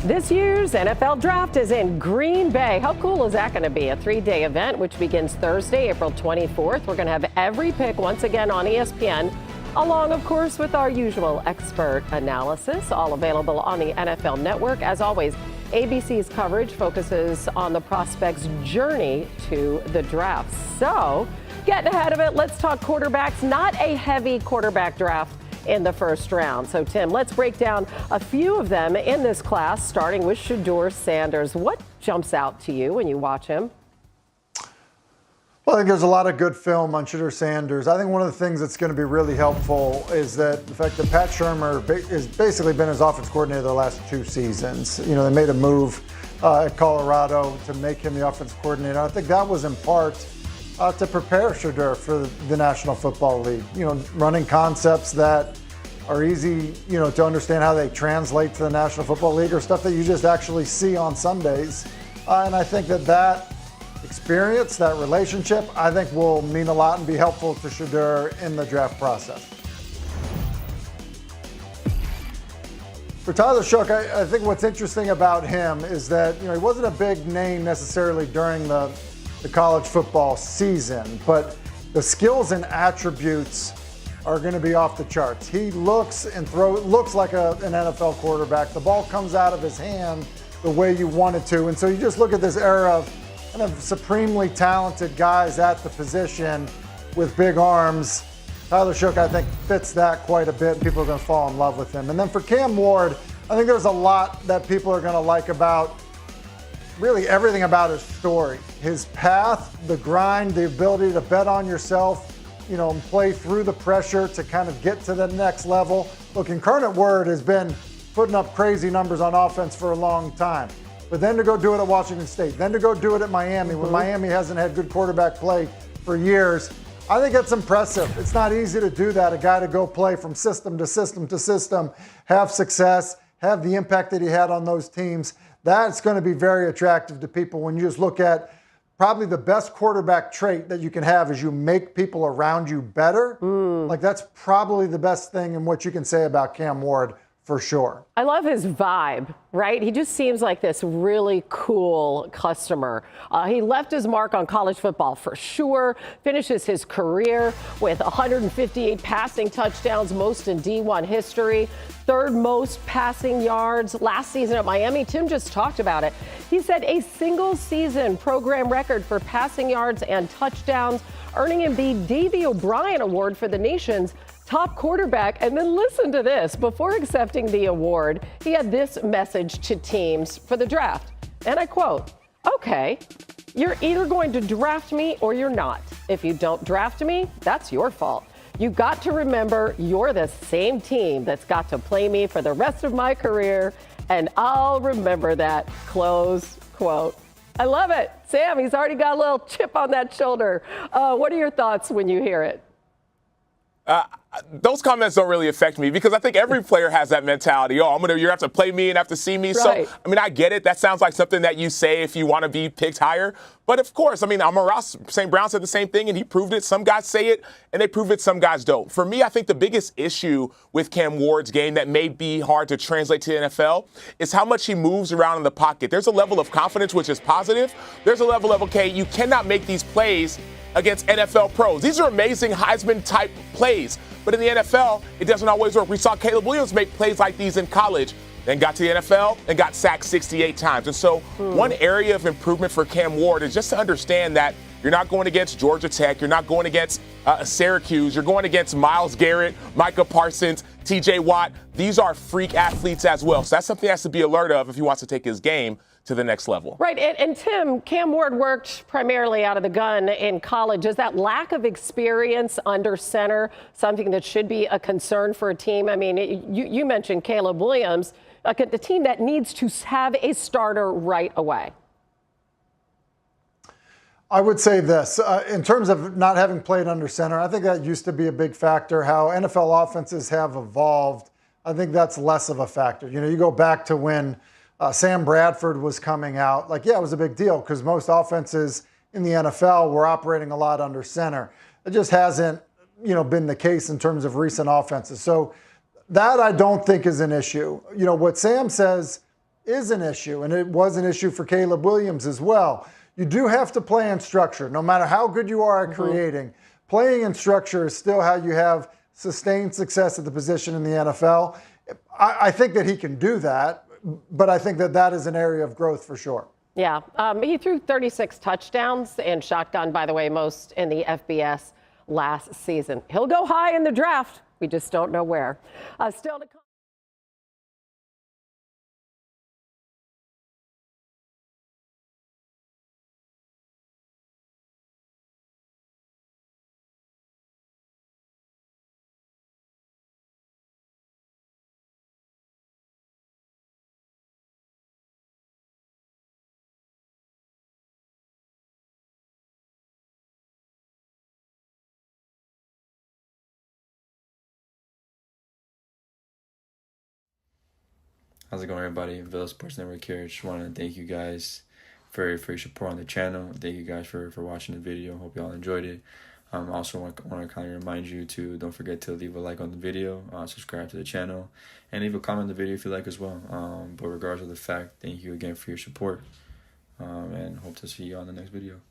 This year's NFL Draft is in Green Bay. How cool is that going to be? A 3-day event, which begins Thursday, April 24th. We're going to have every pick once again on ESPN, along, of course, with our usual expert analysis, all available on the NFL Network. As always, ABC's coverage focuses on the prospect's journey to the draft. So, getting ahead of it, let's talk quarterbacks. Not a heavy quarterback draft in the first round. So, Tim, let's break down a few of them in this class, starting with Shedeur Sanders. What jumps out to you when you watch him? Well, I think there's a lot of good film on Shedeur Sanders. I think one of the things that's going to be really helpful is that the fact that Pat Shurmur has basically been his offense coordinator the last 2 seasons. You know, they made a move at Colorado to make him the offense coordinator. I think that was in part to prepare Shedeur for the National Football League. You know, running concepts that are easy, you know, to understand how they translate to the National Football League, or stuff that you just actually see on Sundays. And I think that experience, that relationship, I think will mean a lot and be helpful to Shedeur in the draft process. For Tyler Shough, I think what's interesting about him is that, you know, he wasn't a big name necessarily during the college football season, but the skills and attributes are going to be off the charts. He looks like an NFL quarterback. The ball comes out of his hand the way you want it to. And so you just look at this era of kind of supremely talented guys at the position with big arms. Tyler Shough, I think, fits that quite a bit, and people are going to fall in love with him. And then for Cam Ward, I think there's a lot that people are going to like about really everything about his story. His path, the grind, the ability to bet on yourself, you know, and play through the pressure to kind of get to the next level. Look, Incarnate Word has been putting up crazy numbers on offense for a long time. But then to go do it at Washington State, then to go do it at Miami, when Miami hasn't had good quarterback play for years, I think that's impressive. It's not easy to do that, a guy to go play from system to system to system, have success, have the impact that he had on those teams. That's going to be very attractive to people when you just look at probably the best quarterback trait that you can have is you make people around you better. Like, that's probably the best thing in what you can say about Cam Ward, for sure. I love his vibe, right? He just seems like this really cool customer. He left his mark on college football for sure. Finishes his career with 158 passing touchdowns, most in D1 history. 3rd most passing yards last season at Miami. Tim just talked about it. He set a single season program record for passing yards and touchdowns, earning him the Davey O'Brien Award for the nation's top quarterback. And then listen to this. Before accepting the award, he had this message to teams for the draft. And I quote, "Okay, you're either going to draft me or you're not. If you don't draft me, that's your fault. You got to remember you're the same team that's got to play me for the rest of my career, and I'll remember that." Close quote. I love it. Sam, he's already got a little chip on that shoulder. What are your thoughts when you hear it? Those comments don't really affect me because I think every player has that mentality. Oh, you're going to have to play me and have to see me. Right. So, I mean, I get it. That sounds like something that you say if you want to be picked higher. But of course, I mean, Ross St. Brown said the same thing and he proved it. Some guys say it and they prove it. Some guys don't. For me, I think the biggest issue with Cam Ward's game that may be hard to translate to the NFL is how much he moves around in the pocket. There's a level of confidence, which is positive. There's a level of, okay, you cannot make these plays against NFL pros. These are amazing Heisman-type plays. But in the NFL, it doesn't always work. We saw Caleb Williams make plays like these in college, then got to the NFL and got sacked 68 times. And so one area of improvement for Cam Ward is just to understand that you're not going against Georgia Tech. You're not going against Syracuse. You're going against Myles Garrett, Micah Parsons, TJ Watt. These are freak athletes as well. So that's something he has to be alert of if he wants to take his game to the next level. Right. And Tim, Cam Ward worked primarily out of the gun in college. Is that lack of experience under center something that should be a concern for a team? I mean, you mentioned Caleb Williams, like the team that needs to have a starter right away. I would say this, in terms of not having played under center, I think that used to be a big factor. How NFL offenses have evolved, I think that's less of a factor. You know, you go back to when Sam Bradford was coming out, like, yeah, it was a big deal because most offenses in the NFL were operating a lot under center. It just hasn't, you know, been the case in terms of recent offenses. So that I don't think is an issue. You know, what Sam says is an issue, and it was an issue for Caleb Williams as well. You do have to play in structure, no matter how good you are at creating. Playing in structure is still how you have sustained success at the position in the NFL. I think that he can do that, but I think that that is an area of growth for sure. Yeah, he threw 36 touchdowns and shotgun, by the way, most in the FBS last season. He'll go high in the draft. We just don't know where. Still to come. How's it going, everybody? Villa Sports Network here. Just want to thank you guys for your support on the channel. Thank you guys for watching the video. Hope y'all enjoyed it. Also want to kind of remind you to don't forget to leave a like on the video, subscribe to the channel, and leave a comment on the video if you like as well. But regardless of the fact, thank you again for your support, and hope to see you on the next video.